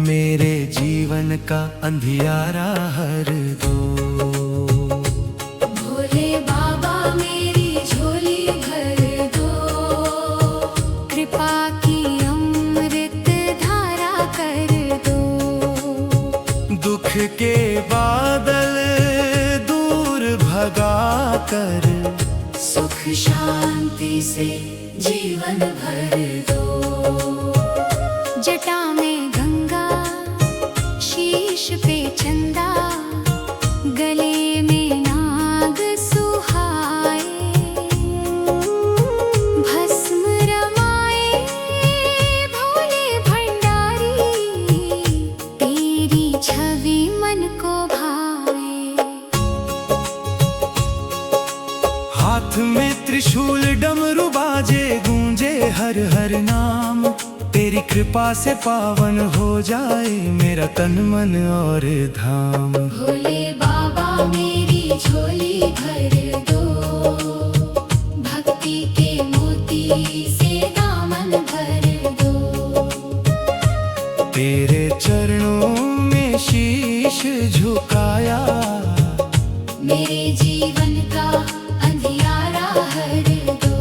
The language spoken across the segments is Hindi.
मेरे जीवन का अंधियारा हर दो। भोले बाबा मेरी झोली भर दो, कृपा की अमृत धारा कर दो। दुख के बादल दूर भगा कर सुख शांति से जीवन भर दो। जटा में गंगा, शीश पे चंदा, गले में नाग सुहाए। भस्म रमाए भोले भंडारी, तेरी छवि मन को भाए। हाथ में त्रिशूल डमरू बाजे, गूंजे हर हर नाम। तेरी कृपा से पावन हो जाए मेरा तन मन और धाम। भोले बाबा मेरी झोली भर दो, भक्ति के मोती से दामन भर दो। तेरे चरणों में शीश झुकाया, मेरे जीवन का अंधियारा हर दो।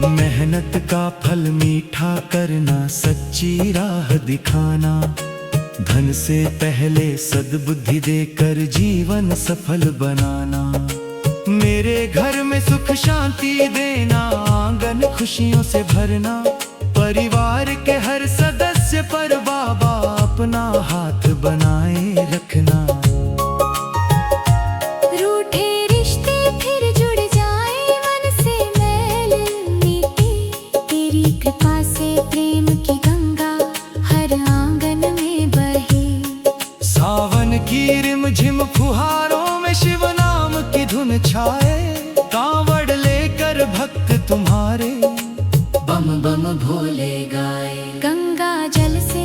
मेहनत का फल मीठा करना, सच्ची राह दिखाना। धन से पहले सद्बुद्धि देकर जीवन सफल बनाना। मेरे घर में सुख शांति देना, आंगन खुशियों से भरना। परिवार के हर सदस्य पर बाबा अपना हाथ बनाए रखना। रूठे रिश्ते फिर जुड़ जाए, मन से मैल मिटे। तेरी कृपा से प्रेम की गंगा हर आंगन में बहे। सावन की रिमझिम फुहारों में शिव नाम की धुन छाए। कांवड़ लेकर भक्त तुम्हारे बम बम भोले गाए। गंगा जल से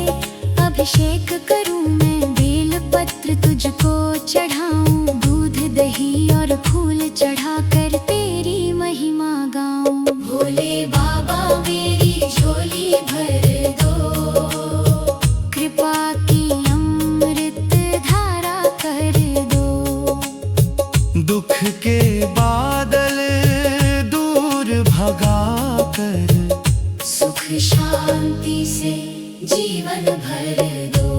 अभिषेक करूं मैं, बेल पत्र तुझको चढ़ाऊं। दूध दही और फूल चढ़ाकर तेरी महिमा गाऊं। भोले बाबा मेरी झोली भर दो, कृपा की अमृत धारा कर दो। दुख के बादल दूर भगा कर सुख शांति से जीवन भर दो।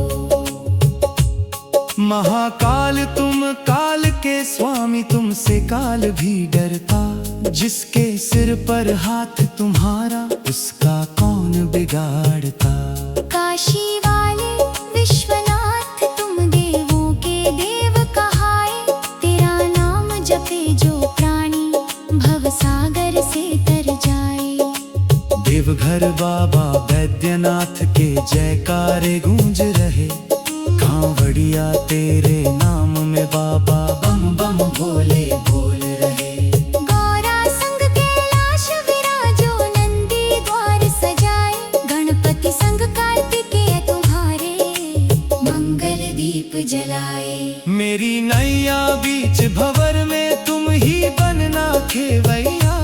महाकाल तुम काल के स्वामी, तुमसे काल भी डरता। जिसके सिर पर हाथ तुम्हारा, उसका कौन बिगाड़ता। काशी वाले विश्वनाथ तुम देवों के देव कहाए। तेरा नाम जपे जो प्राणी, भव सागर से तर जाए। देवघर बाबा बैद्यनाथ के जयकारे गूंज रहे। कांवड़िया तेरे नाम में बाबा बम बम भोले बोल रहे। गौरा संग कैलाश विराजो, नंदी द्वार सजाए। गणपति संग कार्तिकेय तुम्हारे, मंगल दीप जलाए। मेरी नैया बीच भंवर में तुम ही बनना खेवैया।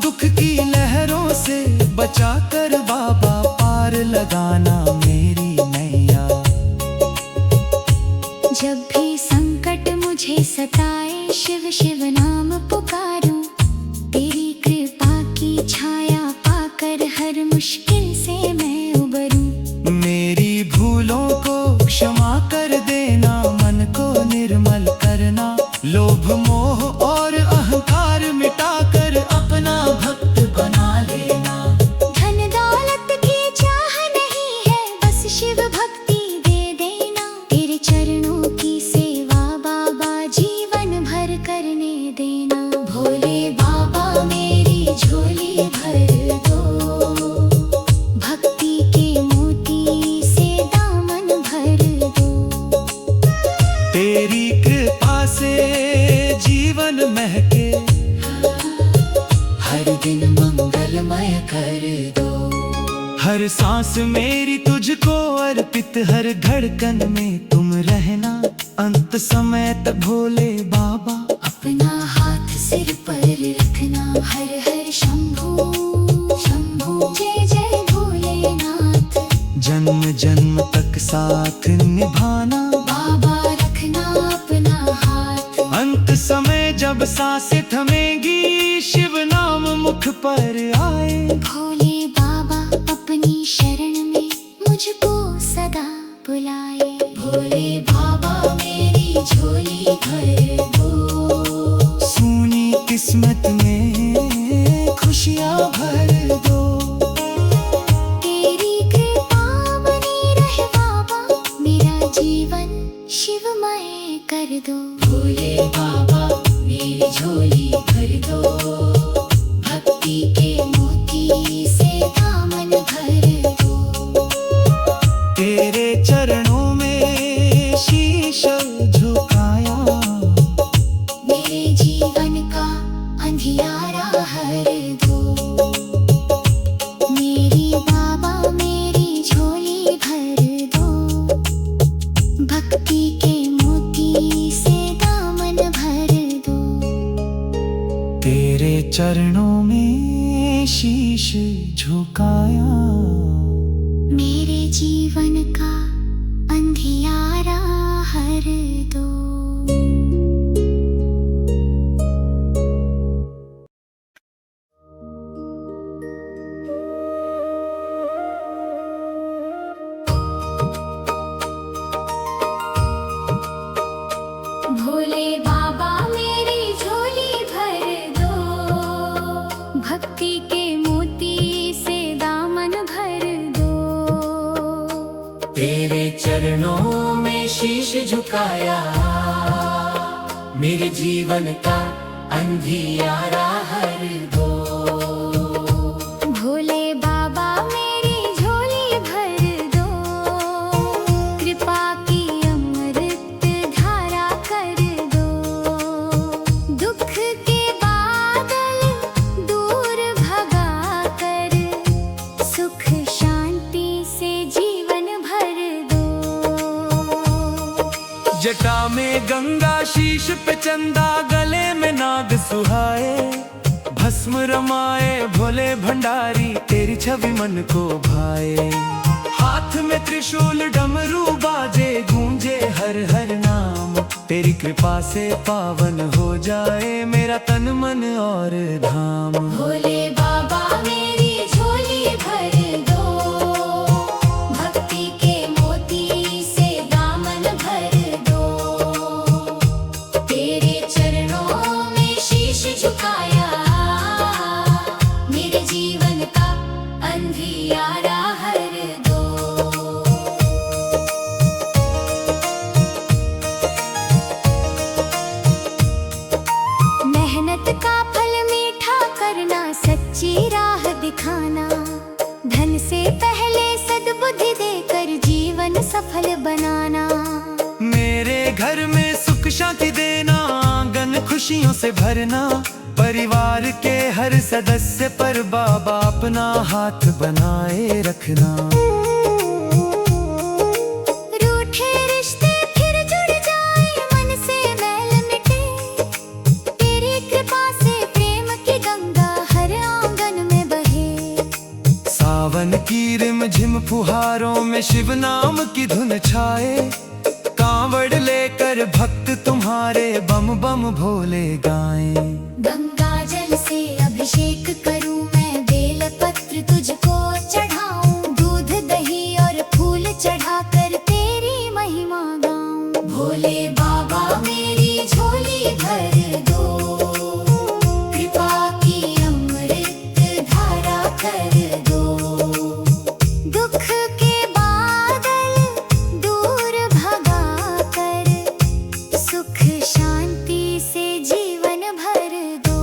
दुख की लहरों से बचाकर बाबा पार लगाना मेरी नैया। जब भी संकट मुझे सताए, शिव शिव नाम पुकारूं। तेरी कृपा की छाया पाकर हर मुश्किल से मैं उबरूं। मेरी भूलों को क्षमा कर देना, मन को निर्मल करना। लोभ मोह और अहंकार मिटाकर अपना भक्त बना लेना। धन दौलत की चाह नहीं है, बस शिव भक्ति दे देना। तेरे चरणों की सेवा बाबा जीवन भर करने देना। भोले बाबा मेरी झोली भर दो, भक्ति के मोती से दामन भर दो। तेरी कृपा से जीवन महके, हर दिन मंगलमय कर दो। हर सांस मेरी तुझको अर्पित, हर धड़कन में तुम रहना। अंत समय तक भोले बाबा अपना हाथ सिर पर रखना। हर हर शंभू शंभू जय जय भोलेनाथ। जन्म जन्म तक साथ निभाना बाबा रखना अपना हाथ। अंत समय जब सांसें थमेगी शिव नाम मुख पर आए। भोले बाबा अपनी शरण में मुझको सदा बुलाए। भोले बाबा मेरी झोली भर दो। सूनी किस्मत में खुशियाँ भर दो। तेरी कृपा बनी रहे बाबा, मेरा जीवन शिवमय कर दो। भोले बाबा मेरी झोली भर दो। भक्ति के मोती से दामन भर दो। तेरे चरणों में शीश झुकाया। मेरे जीवन का अंधियारा हर दो। मेरी बाबा मेरी झोली भर दो। भक्ति के मोती से दामन भर दो। तेरे चरणों में शीश झुकाया। मेरे जीवन का अंधियारा हर दो। भोले बाबा मेरी झोली भर दो। भक्ति के मोती से दामन भर दो। तेरे चरणों में शीश झुकाया। मेरे जीवन का अंधियारा हर दो। भोले बाबा मेरी झोली भर दो। कृपा की अमृत धारा कर दो। दुख के बादल दूर भगा कर सुख शांति से जीवन भर दो। जटा में गंगा शीश पे चंदा गले में नाग सुहाए। भस्म रमाए भोले भंडारी तेरी छवि मन को भाए। हाथ में त्रिशूल डमरू बाजे गूंजे हर हर नाम। तेरी कृपा से पावन हो जाए मेरा तन मन और धाम। भोले बाबा मेरी झोली भर दो। भक्ति के मोती से दामन भर दो। तेरे चरणों में शीश झुकाया। मेरे जीवन का अंधियारा हर दो। मेहनत का फल मीठा करना, सच्ची राह दिखाना। धन से पहले सद्बुद्धि देकर जीवन सफल बनाना। मेरे घर में सुख शांति देना, आंगन खुशियों से भरना। परिवार के हर सदस्य पर बाबा अपना हाथ बनाए रखना। रूठे रिश्ते फिर जुड़ जाए, मन से मैल मिटे। तेरी कृपा से प्रेम की गंगा हर आंगन में बहे। सावन की रिमझिम फुहारों में शिव नाम की धुन छाए। कांवड़ लेकर भक्त तुम्हारे बम बम भोले गाएं। गंगा जल से अभिषेक करूं मैं, बेल पत्र तुझको चढ़ाऊं। दूध दही और फूल चढ़ाकर तेरी महिमा गाऊं। भोले बाबा मेरी झोली भर दो। कृपा की अमृत धारा कर दो। दुख के बादल दूर भगा कर सुख शांति से जीवन भर दो।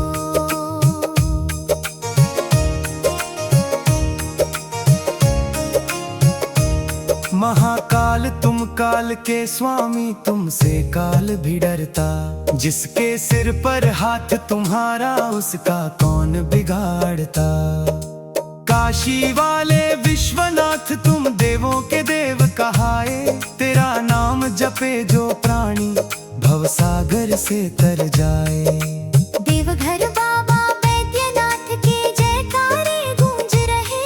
महाकाल तुम काल के स्वामी, तुमसे काल भी डरता। जिसके सिर पर हाथ तुम्हारा, उसका कौन बिगाड़ता। काशी वाले विश्वनाथ तुम देवों के देव कहाए। तेरा नाम नाम जपे जो प्राणी भवसागर से तर जाए। देवघर बाबा बैद्यनाथ के जयकारे गूंज रहे,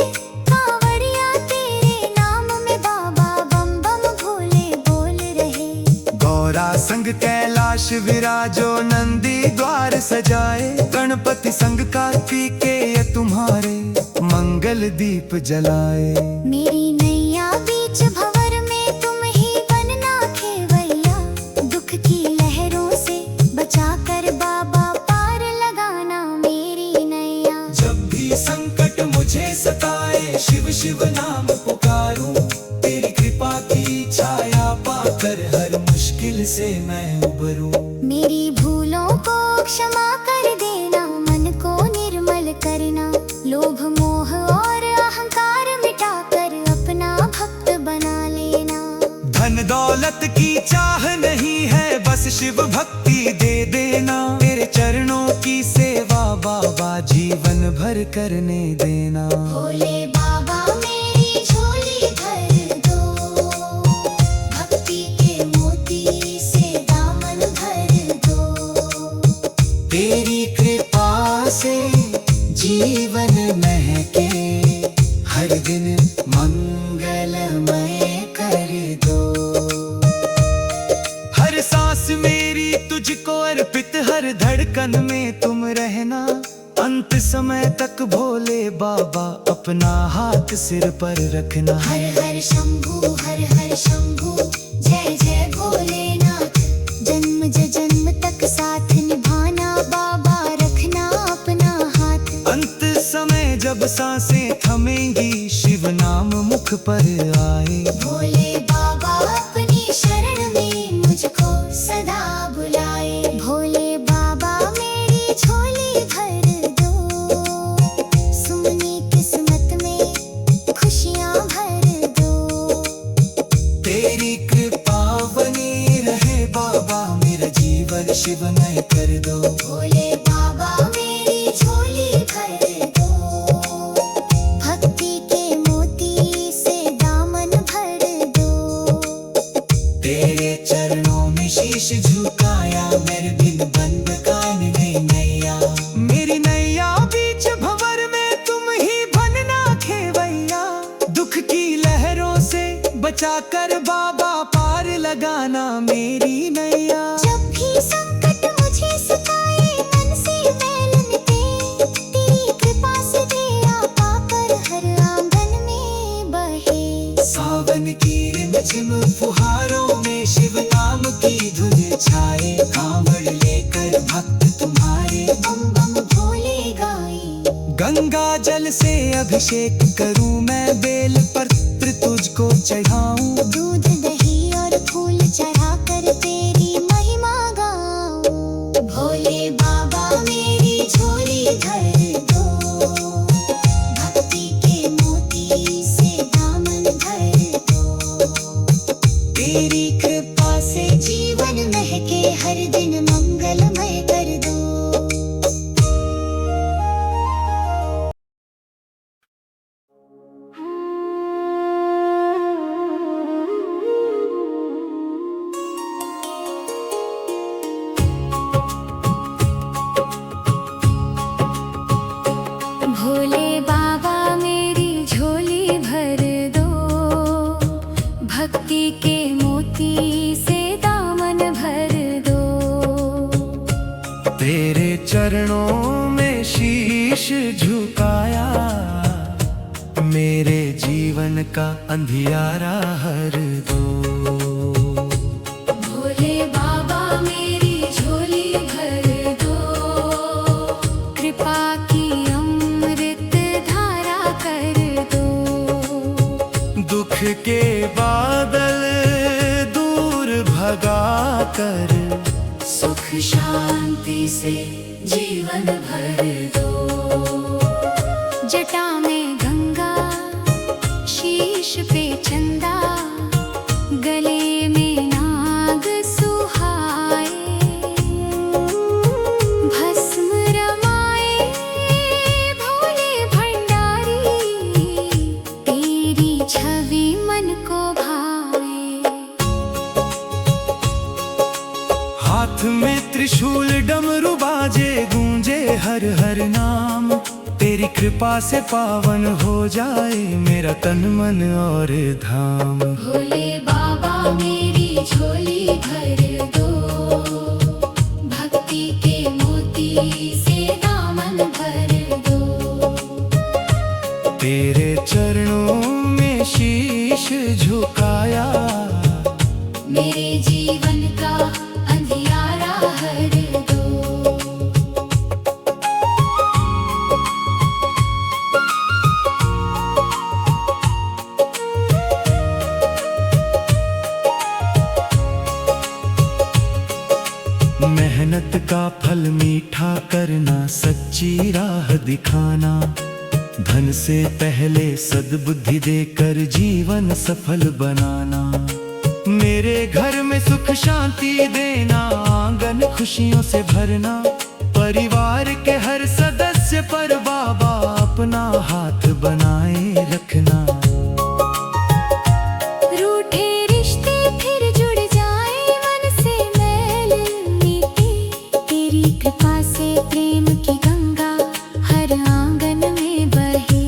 कांवड़िया तेरे नाम में बाबा बम बम भोले बोल रहे। गौरा संग कैलाश विराजो नंदी द्वार सजाए, गणपति संग कार्तिकेय तुम्हारे मंगल दीप जलाए। मेरी नैया बीच भंवर में तुम ही बनना खेवैया, दुख की लहरों से बचा कर बाबा पार लगाना मेरी नैया। जब भी संकट मुझे सताए शिव शिव नाम पुकारूं, तेरी कृपा की छाया पाकर हर मुश्किल से मैं उबरूं। मेरी भूलों को क्षमा कर देना, मन को निर्मल करना, लोभ मोह और अहंकार मिटाकर अपना भक्त बना लेना। धन दौलत की चाह नहीं है, बस शिव भक्ति दे देना। तेरे चरणों की सेवा बाबा जीवन भर करने देना। भोले बाबा मेरी झोली भर दो, भक्ति के मोती से दामन भर दो। तेरी कृपा से जीवन महके, हर दिन मंगलमय कर दो। हर सांस मेरी तुझको अर्पित, हर धड़कन में तुम रहना। अंत समय तक भोले बाबा अपना हाथ सिर पर रखना। हर हर शंभू हर शंभू, जय जय भोलेनाथ। जन्म जन्म तक साथ निभाना बाबा, रखना अपना हाथ। अंत समय जब सांसें थमेंगी, शिव नाम मुख पर आए। भोले बाबा अपनी शरण में मुझको सदा बुलाए। भोले बाबा मेरी झोली भर दो, सुनी किस्मत में खुशियाँ भर दो। तेरी कृपा बनी रहे बाबा, मेरा जीवन शिवमय कर दो। भोले बाबा मेरी झोली भर दो, भक्ति के मोती से दामन भर दो। तेरे चरणों में शीश झुकाया, मेरे बिन बंद कान में नैया। मेरी नैया बीच भंवर में तुम ही बनना खेवैया, दुख की लहरों से बचाकर बाबा पार लगाना मेरी नैया। जब भी संकट मुझे सताए, मन से मैल मिटे, तेरी कृपा से दया पाकर हर आंगन में बहे। सावन की रिमझिम फुहारों में शिव नाम की धुन छाए, कांवड़ लेकर भक्त तुम्हारे बम बम भोले गाए। गंगा जल से अभिषेक करूं मैं, बेल पत्र तुझको चढ़ाऊं। दूध दही और फूल चढ़ा कर तेरी महिमा गाऊं। भोले बाबा मेरी झोली भर दो, भक्ति के मोती से दामन भर दो। तेरी कृपा से जीवन महके, हर दिन मंगलमय कर दो। भोले बाबा मेरी झोली भर दो, भक्ति के मोती से दामन भर दो। तेरे चरणों में शीश झुकाया, मेरे जीवन का अंधियारा हर दो। भोले बाबा मेरी झोली भर दो, कृपा की अमृत धारा कर दो। दुख के बादल दूर भगा कर, सुख शांति से जीवन भर दो। जटा में गंगा, शीश पे चंदा, गले में नाग सुहाए। भस्म रमाए भोले भंडारी, तेरी छवि मन को भाए। हाथ में त्रिशूल डमरू बाजे, गूंजे हर हर नाम। तेरी कृपा से पावन हो जाए मेरा तन मन और धाम। भोले बाबा मेरी झोली भर दो, भक्ति के मोती से दामन भर दो। तेरे चरणों में शीश झुकाया, मेरे जीवन का अंधियारा हर दो। मेहनत का फल मीठा करना, सच्ची राह दिखाना। धन से पहले सद्बुद्धि देकर जीवन सफल बनाना। मेरे घर में सुख शांति देना, आंगन खुशियों से भरना। परिवार के हर सदस्य पर बाबा अपना हाथ बनाए रखना। रूठे रिश्ते फिर जुड़ जाए, मन से मैल मिटे। तेरी कृपा से प्रेम की गंगा हर आंगन में बहे।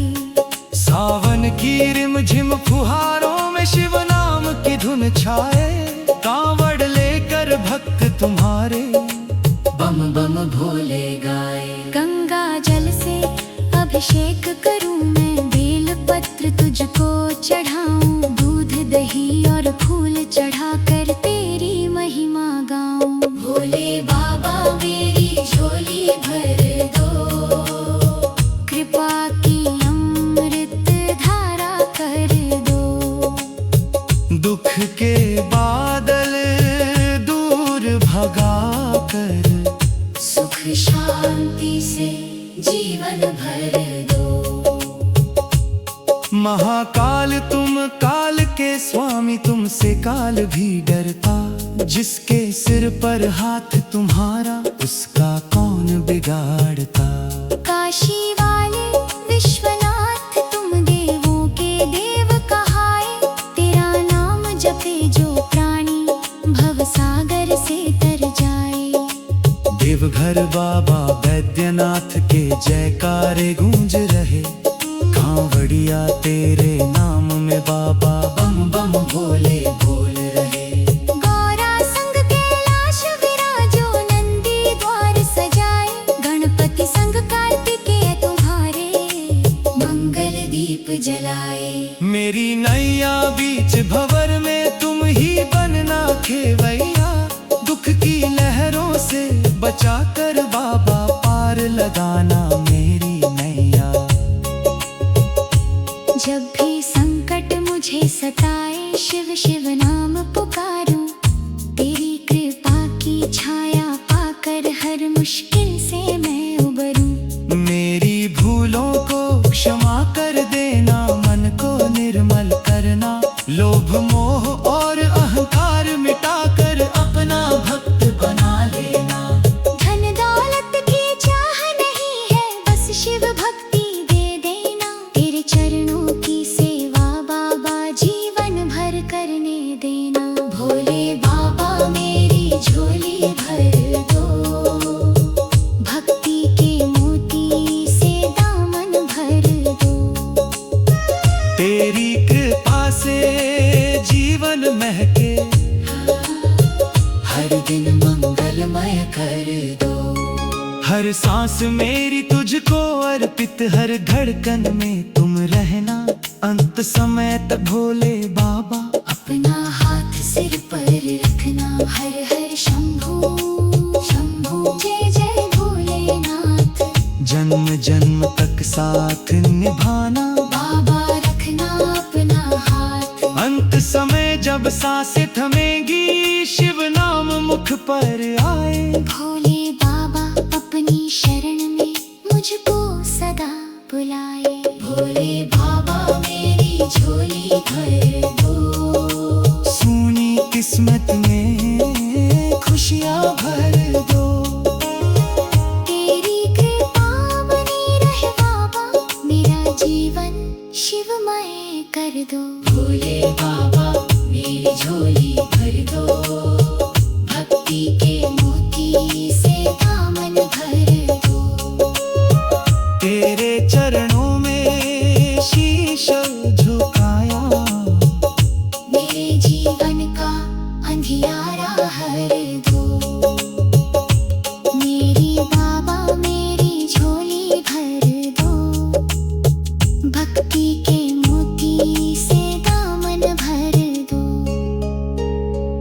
सावन की रिमझिम फुहारों में शिव नाम की धुन छाए। कांवड़ लेकर भक्त तुम्हारे बम बम भोले गाए। गंगा जल से अभिषेक करूं मैं, बेल पत्र तुझको चढ़ाऊं। दूध दही और फूल चढ़ाकर तेरी महिमा गाऊं। भोले बाबा मेरी झोली भर दो, कृपा की अमृत धारा कर दो। दुख के बादल दूर भगा कर, सुख शांति से जीवन भर दो। महाकाल तुम काल के स्वामी, तुमसे काल भी डरता। जिसके सिर पर हाथ तुम्हारा, उसका कौन बिगाड़ता। काशी वाले विश्वनाथ तुम देवों के देव कहाए। तेरा नाम जपे जो प्राणी, भव सागर से तर जाए। देवघर बाबा बैद्यनाथ के जयकारे गूंज रहे। कांवड़िया तेरे नाम में बाबा बम बम भोले बोल रहे। गौरा संग कैलाश विराजो, नंदी द्वार सजाए। गणपति संग कार्तिकेय तुम्हारे, मंगल दीप जलाए। मेरी नैया बीच भंवर में तुम ही बनना खेवैया। दुख की लहरों से बचाकर बाबा पार लगाना मेरी नैया। जब भी संकट मुझे सताए, शिव शिव नाम पुकारूं। तेरी कृपा की छाया पाकर हर मुश्किल से मैं उबरूं। मेरी भूलों को क्षमा कर देना, मन को निर्मल करना। लोभ मोह और अहंकार मिटाकर अपना भक्त बना लेना। धन दौलत की चाह नहीं है, बस शिव भक्ति दे देना। तेरे चरणों की सेवा बाबा जीवन भर करने देना। भोले बाबा मेरी झोली भर दो, भक्ति के मोती से दामन भर दो। तेरी कृपा से जीवन महके, हर दिन मंगलमय कर दो। हर सांस मेरी तुझको अर्पित, हर धड़कन में तुम रहना। अंत समय तक भोले बाबा अपना हाथ सिर पर रखना। हर हर शंभू शंभू जय जय भोलेनाथ। जन्म जन्म तक साथ निभाना। बाबा रखना अपना हाथ। अंत समय जब सांसें थमेगी, शिव नाम मुख पर आए। भोले बाबा अपनी शरण में मुझको सदा बुलाए। भोले बाबा मेरी झोली भर दो, सूनी किस्मत में खुशियाँ भर दो। तेरी कृपा बनी रहे बाबा, मेरा जीवन शिवमय कर दो। भोले बाबा मेरी झोली भर दो, भक्ति के हर दो। मेरी बाबा मेरी झोली भर दो, भक्ति के मोती से दामन भर दो।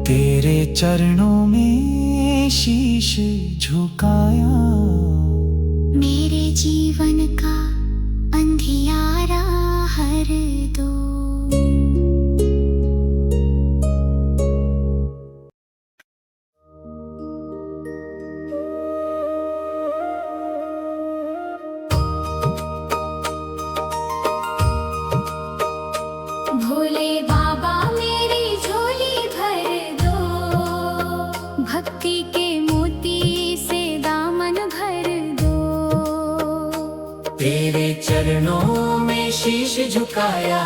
तेरे चरणों में शीश झुकाया, मेरे जीवन का अंधियारा हर दो। भोले बाबा मेरी झोली भर दो, भक्ति के मोती से दामन भर दो। तेरे चरणों में शीश झुकाया,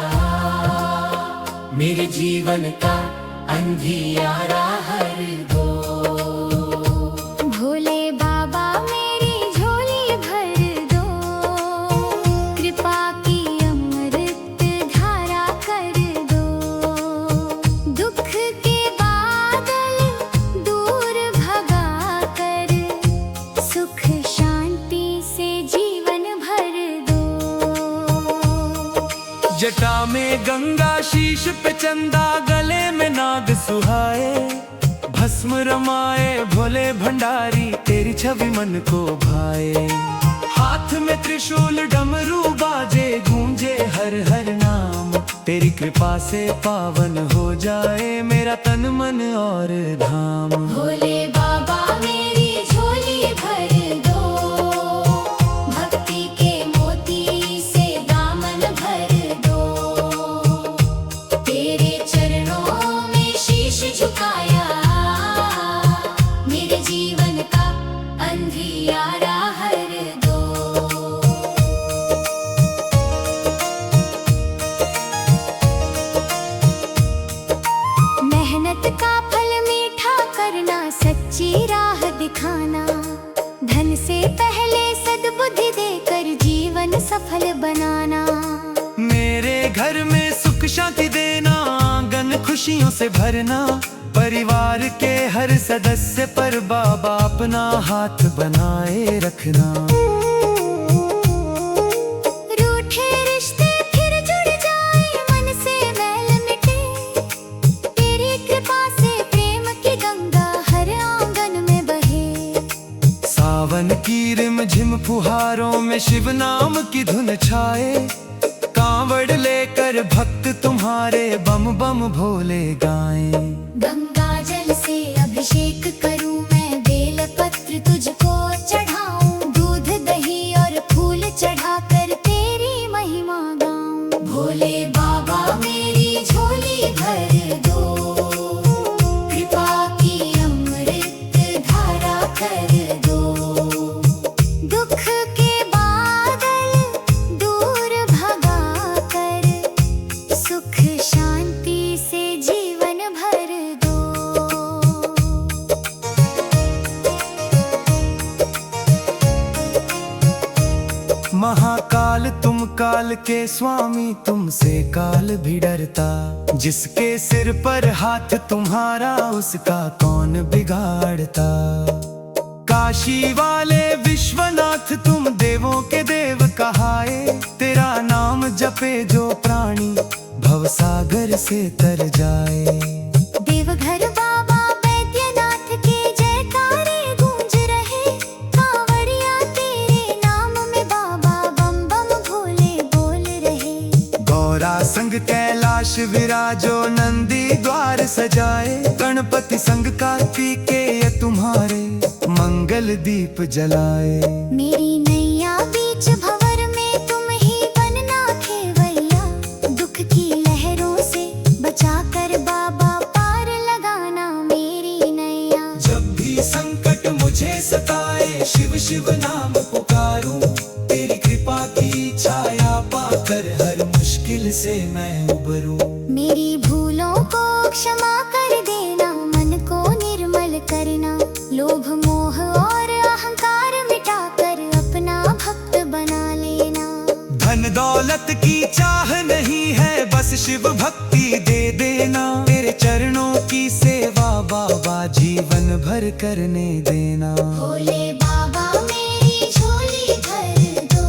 मेरे जीवन का अंधियारा हर दो। भोले बाबा मेरी झोली भर दो, कृपा की अमृत धारा कर दो। दुख के बादल दूर भगा कर, सुख शांति से जीवन भर दो। जटा में गंगा शीश पे चंदा, गले में नाग सुहाए, भस्म रमाए भोले भंडारी, तेरी छवि मन को भाए। हाथ में त्रिशूल डमरू बाजे, गूंजे हर हर नाम, तेरी कृपा से पावन हो जाए मेरा तन मन और धाम। भोले बाबा मेरी झोली भर दो, भक्ति के मोती से दामन भर दो। तेरे चरणों में शीश झुकाया, मेरे जीवन का अंधियारा हर दो। मेहनत का फल मीठा करना, सच्ची राह दिखाना, धन से पहले सद्बुद्धि देकर जीवन सफल बनाना। मेरे घर में सुख शांति देना, आंगन खुशियों से भरना, परिवार के हर सदस्य पर बाबा अपना हाथ बनाए रखना। रूठे रिश्ते फिर जुड़ जाए, मन से मैल मिटे, तेरी कृपा से प्रेम की गंगा हर आंगन में बहे। सावन की रिमझिम फुहारों में शिव नाम की धुन छाए, कांवड़ लेकर भक्त तुम्हारे बम बम भोले गाएं। गंगा जल से अभिषेक करूं मैं, बेल पत्र तुझको चढ़ाऊं, दूध दही और फूल चढ़ाकर तेरी महिमा गाऊं। भोले बाबा मेरी झोली भर दो, कृपा की अमृत धारा कर दो। दुख के बादल दूर भगा कर, सुख शांति से जीवन भर दो। महाकाल तुम काल के स्वामी, तुमसे काल भी डरता, जिसके सिर पर हाथ तुम्हारा उसका कौन बिगाड़ता। काशी वाले विश्वनाथ तुम देवों के देव कहाए, तेरा नाम जपे जो प्राणी भवसागर से तर जाए। देवघर बाबा बैद्यनाथ के जयकारे गूंज रहे, कांवड़िया तेरे नाम में बाबा बम बम भोले बोल रहे। गौरा संग कैलाश विराजो, नंदी द्वार सजाए, गणपति संग कार्तिकेय तुम्हारे मंगल दीप जलाए। मेरी नैया बीच भंवर में तुम ही बनना खेवैया, दुख की लहरों से बचा कर बाबा पार लगाना मेरी नैया। जब भी संकट मुझे सताए, शिव शिव नाम पुकारूं, तेरी कृपा की छाया पाकर हर मुश्किल से मैं उबरूं। मेरी भूलों को क्षमा कर देना, मन को निर्मल करना, लोभ मोह और अहंकार मिटाकर अपना भक्त बना लेना। धन दौलत की चाह नहीं है, बस शिव भक्ति दे देना, तेरे चरणों की सेवा बाबा जी भर करने देना। भोले बाबा मेरी झोली भर दो,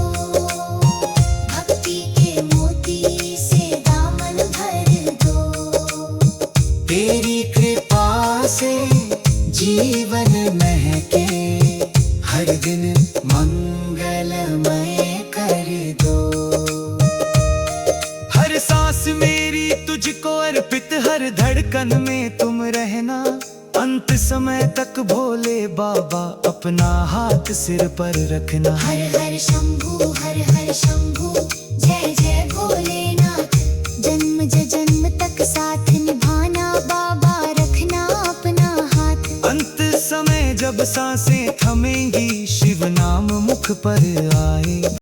भक्ति के मोती से दामन भर दो। तेरी कृपा से जीवन महके, हर दिन मंगलमय कर दो। हर सांस मेरी तुझको अर्पित, हर धड़कन में तुम रहना। अंत समय तक भोले बाबा अपना हाथ सिर पर रखना। हर हर शंभू हर हर शंभू, जय जय भोलेनाथ। जन्म जन्म तक साथ निभाना, बाबा रखना अपना हाथ। अंत समय जब सांसें थमेंगी, शिव नाम मुख पर आए।